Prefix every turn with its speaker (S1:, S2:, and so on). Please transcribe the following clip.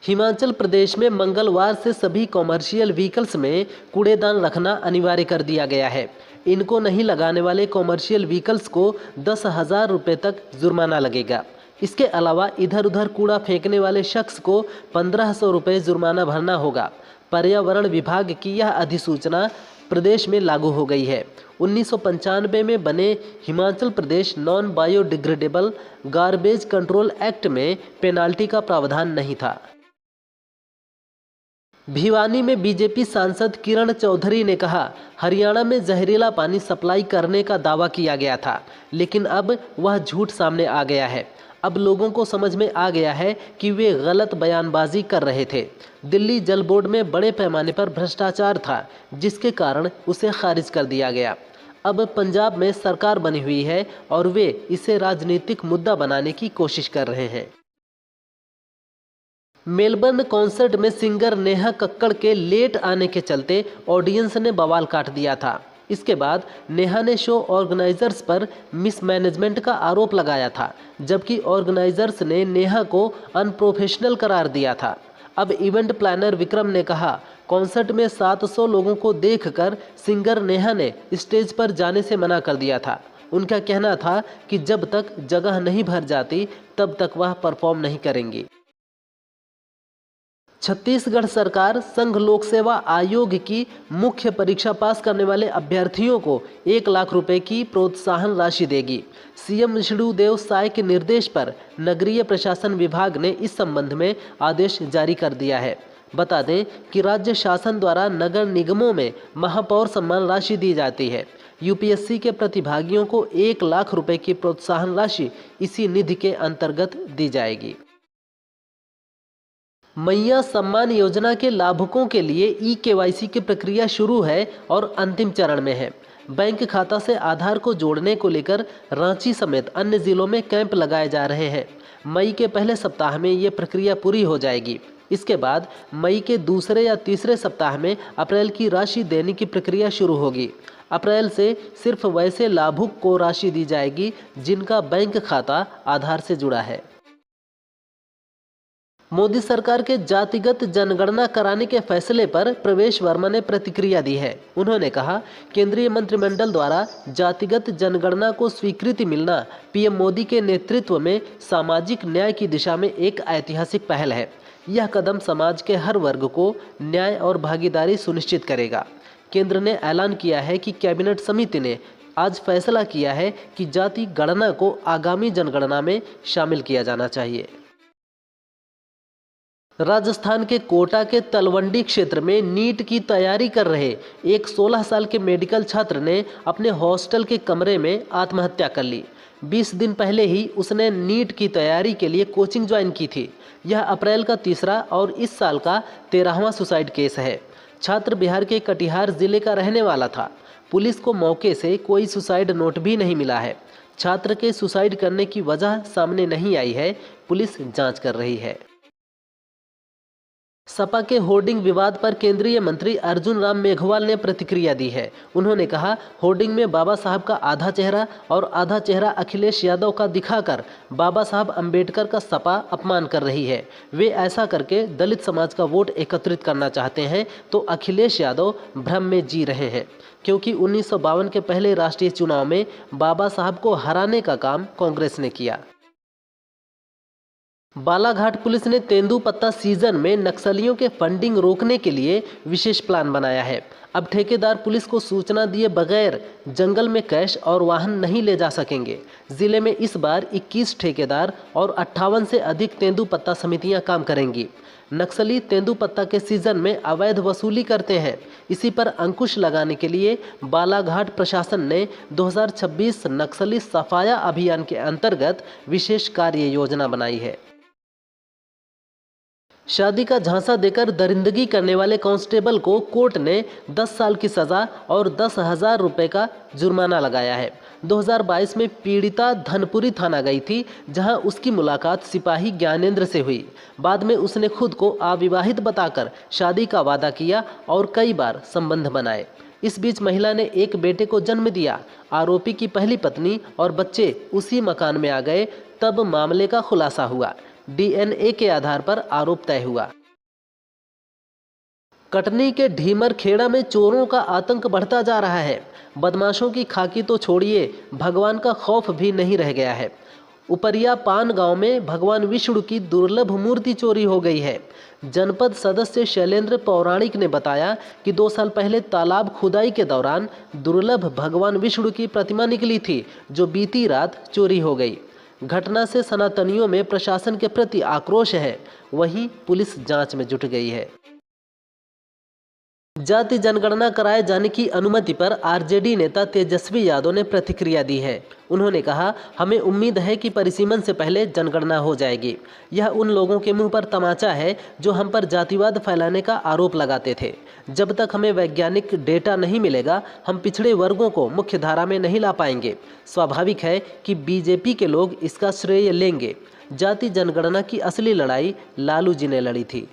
S1: हिमाचल प्रदेश में मंगलवार से सभी कॉमर्शियल व्हीकल्स में कूड़ेदान रखना अनिवार्य कर दिया गया है। इनको नहीं लगाने वाले कॉमर्शियल व्हीकल्स को 10,000 रुपये तक जुर्माना लगेगा। इसके अलावा इधर उधर कूड़ा फेंकने वाले शख्स को 1,500 रुपये जुर्माना भरना होगा। पर्यावरण विभाग की यह अधिसूचना प्रदेश में लागू हो गई है। 1995 में बने Himachal Pradesh non biodegradable garbage control act में पेनाल्टी का प्रावधान नहीं था। भिवानी में बीजेपी सांसद किरण चौधरी ने कहा, हरियाणा में जहरीला पानी सप्लाई करने का दावा किया गया था, लेकिन अब वह झूठ सामने आ गया है। अब लोगों को समझ में आ गया है कि वे गलत बयानबाजी कर रहे थे। दिल्ली जल बोर्ड में बड़े पैमाने पर भ्रष्टाचार था, जिसके कारण उसे खारिज कर दिया गया। अब पंजाब में सरकार बनी हुई है और वे इसे राजनीतिक मुद्दा बनाने की कोशिश कर रहे हैं। मेलबर्न कॉन्सर्ट में सिंगर नेहा कक्कड़ के लेट आने के चलते ऑडियंस ने बवाल काट दिया था। इसके बाद नेहा ने शो ऑर्गेनाइजर्स पर मिसमैनेजमेंट का आरोप लगाया था, जबकि ऑर्गेनाइजर्स ने नेहा को अनप्रोफेशनल करार दिया था। अब इवेंट प्लानर विक्रम ने कहा, कॉन्सर्ट में 700 लोगों को देखकर सिंगर नेहा ने स्टेज पर जाने से मना कर दिया था। उनका कहना था कि जब तक जगह नहीं भर जाती तब तक वह परफॉर्म नहीं करेंगी। छत्तीसगढ़ सरकार संघ लोक सेवा आयोग की मुख्य परीक्षा पास करने वाले अभ्यर्थियों को 1 लाख रुपए की प्रोत्साहन राशि देगी। सीएम विष्णुदेव साय के निर्देश पर नगरीय प्रशासन विभाग ने इस संबंध में आदेश जारी कर दिया है। बता दें कि राज्य शासन द्वारा नगर निगमों में महापौर सम्मान राशि दी जाती है। यूपीएससी के प्रतिभागियों को 1 लाख रुपए की प्रोत्साहन राशि इसी निधि के अंतर्गत दी जाएगी। मैया सम्मान योजना के लाभुकों के लिए ई-केवाईसी की प्रक्रिया शुरू है और अंतिम चरण में है। बैंक खाता से आधार को जोड़ने को लेकर रांची समेत अन्य जिलों में कैंप लगाए जा रहे हैं। मई के पहले सप्ताह में ये प्रक्रिया पूरी हो जाएगी। इसके बाद मई के दूसरे या तीसरे सप्ताह में अप्रैल की राशि देने की प्रक्रिया शुरू होगी। अप्रैल से सिर्फ वैसे लाभुक को राशि दी जाएगी जिनका बैंक खाता आधार से जुड़ा है। मोदी सरकार के जातिगत जनगणना कराने के फैसले पर प्रवेश वर्मा ने प्रतिक्रिया दी है। उन्होंने कहा, केंद्रीय मंत्रिमंडल द्वारा जातिगत जनगणना को स्वीकृति मिलना पीएम मोदी के नेतृत्व में सामाजिक न्याय की दिशा में एक ऐतिहासिक पहल है। यह कदम समाज के हर वर्ग को न्याय और भागीदारी सुनिश्चित करेगा। केंद्र ने ऐलान किया है कि कैबिनेट समिति ने आज फैसला किया है कि जाति गणना को आगामी जनगणना में शामिल किया जाना चाहिए। राजस्थान के कोटा के तलवंडी क्षेत्र में नीट की तैयारी कर रहे एक 16 साल के मेडिकल छात्र ने अपने हॉस्टल के कमरे में आत्महत्या कर ली। 20 दिन पहले ही उसने नीट की तैयारी के लिए कोचिंग ज्वाइन की थी। यह अप्रैल का तीसरा और इस साल का 13वां सुसाइड केस है। छात्र बिहार के कटिहार जिले का रहने वाला था। पुलिस को मौके से कोई सुसाइड नोट भी नहीं मिला है। छात्र के सुसाइड करने की वजह सामने नहीं आई है। पुलिस जांच कर रही है। सपा के होर्डिंग विवाद पर केंद्रीय मंत्री अर्जुन राम मेघवाल ने प्रतिक्रिया दी है। उन्होंने कहा, होर्डिंग में बाबा साहब का आधा चेहरा और आधा चेहरा अखिलेश यादव का दिखाकर बाबा साहब अंबेडकर का सपा अपमान कर रही है। वे ऐसा करके दलित समाज का वोट एकत्रित करना चाहते हैं तो अखिलेश यादव भ्रम में जी रहे हैं, क्योंकि 1952 के पहले राष्ट्रीय चुनाव में बाबा साहब को हराने का काम कांग्रेस ने किया। बालाघाट पुलिस ने तेंदुपत्ता सीजन में नक्सलियों के फंडिंग रोकने के लिए विशेष प्लान बनाया है। अब ठेकेदार पुलिस को सूचना दिए बगैर जंगल में कैश और वाहन नहीं ले जा सकेंगे। जिले में इस बार 21 ठेकेदार और 58 से अधिक तेंदुपत्ता समितियां काम करेंगी। नक्सली तेंदुपत्ता के सीजन में अवैध वसूली करते हैं। इसी पर अंकुश लगाने के लिए बालाघाट प्रशासन ने 2026 नक्सली सफाया अभियान के अंतर्गत विशेष कार्य योजना बनाई है। शादी का झांसा देकर दरिंदगी करने वाले कांस्टेबल को कोर्ट ने 10 साल की सजा और 10,000 रुपये का जुर्माना लगाया है। 2022 में पीड़िता धनपुरी थाना गई थी, जहां उसकी मुलाकात सिपाही ज्ञानेंद्र से हुई। बाद में उसने खुद को अविवाहित बताकर शादी का वादा किया और कई बार संबंध बनाए। इस बीच महिला ने एक बेटे को जन्म दिया। आरोपी की पहली पत्नी और बच्चे उसी मकान में आ गए, तब मामले का खुलासा हुआ। डीएनए के आधार पर आरोप तय हुआ। कटनी के ढीमर खेड़ा में चोरों का आतंक बढ़ता जा रहा है। बदमाशों की खाकी तो छोड़िए, भगवान का खौफ भी नहीं रह गया है। उपरिया पान गांव में भगवान विष्णु की दुर्लभ मूर्ति चोरी हो गई है। जनपद सदस्य शैलेंद्र पौराणिक ने बताया कि 2 साल पहले तालाब खुदाई के दौरान दुर्लभ भगवान विष्णु की प्रतिमा निकली थी, जो बीती रात चोरी हो गई। घटना से सनातनियों में प्रशासन के प्रति आक्रोश है, वहीं पुलिस जांच में जुट गई है। जाति जनगणना कराए जाने की अनुमति पर आरजेडी नेता तेजस्वी यादव ने प्रतिक्रिया दी है। उन्होंने कहा, हमें उम्मीद है कि परिसीमन से पहले जनगणना हो जाएगी। यह उन लोगों के मुंह पर तमाचा है जो हम पर जातिवाद फैलाने का आरोप लगाते थे। जब तक हमें वैज्ञानिक डेटा नहीं मिलेगा, हम पिछड़े वर्गों को मुख्य धारा में नहीं ला पाएंगे। स्वाभाविक है कि बीजेपी के लोग इसका श्रेय लेंगे। जाति जनगणना की असली लड़ाई लालू जी ने लड़ी थी।